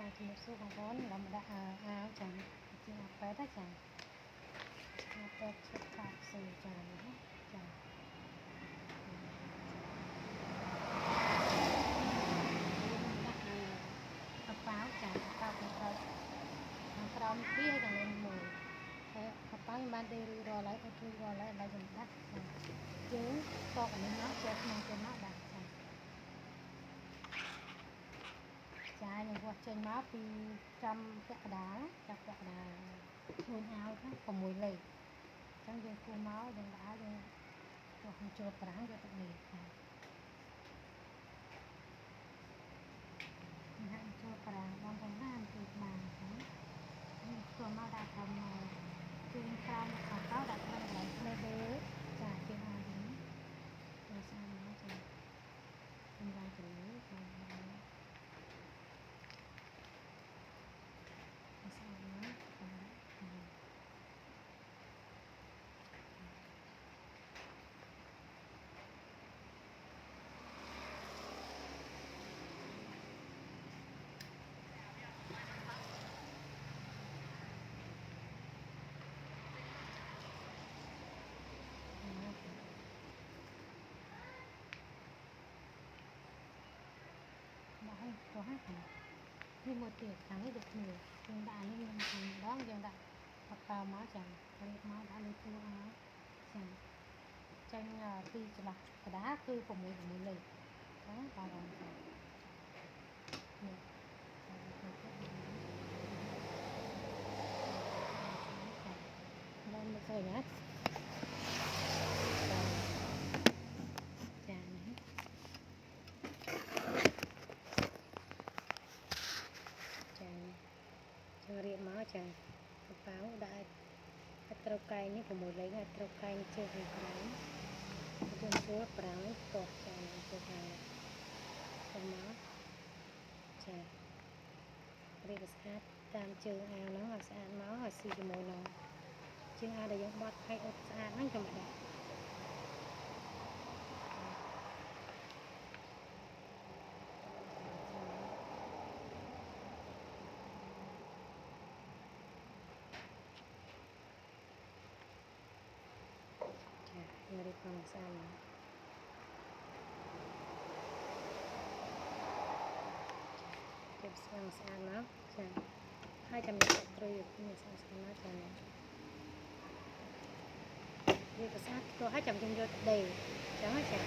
ជំរាបសួរបងប្អូនเรามาដាក់អាវចាជាអាប៉ែតចាអាប៉ែតឈុតកាប់ស្រួលចាណាចាអាប៉ាវចាអាប៉ាវខាងក្រោមពីរហើយខាងលើមួយហើយអាប៉ាវខ្ញុំបានដេររួចរាល់ហើយអត់រួចរាល់ហើយឥឡូវខ្ញុំដាក់ចាជើងតកនេះមកចូលក្នុងជើងមកដាក់ចាខ្ញុំវាស់ចេញមកពីចំពាក់កណ្ដាលចាប់ពាក់កណ្ដាលខ្លួនអាវហ្នឹង6លេខអញ្ចឹងយើងគូមកយើងដាក់យើងចូលប្រាំងយកទៅដេរចាហាក់ចូលប្រាំងបងប្អូនហាក់ជួយបានហ្នឹងចូលមកដាក់ត្រឹមជើងក្រោមខាងក្រៅដាក់ត្រឹមកន្លែងផ្លេដេរចាជើងអាវហ្នឹងចូលស្អាតមកចាខ្ញុំឡើងទៅលើចាស្អាតមកcho hết rồi nhưng một tiệc thắng được nhiều nhưng đã nhưng mình đó nhưng đã hoặc vào máu chẳng máu đã lấy thua máu chẳng tranh tuy là cái đá cư của mình lấy đó vào rồi lên một rồi nhéរៀបមកចាប៉ាវដាក់ត្រូវកែងនេះ6លេខហើយត្រូវកែងជើងខាងក្រោមយើងចូលប្រាំងតោះចាចូលខាងទៅមកចារៀបស្អាតតាមជើងអាវហ្នឹងឲ្យស្អាតមកឲ្យស៊ីជាមួយនឹងជើងអាវដែលយើងបត់ឲ្យអត់ស្អាតហ្នឹងចាំដាក់រៀបផងស្អាតមករៀបស្អាតមកចាហើយចាំយកត្រីនេះស្អាតមកចារៀបស្អាតទៅឲ្យចាំយើងយកទៅដេរចឹងចា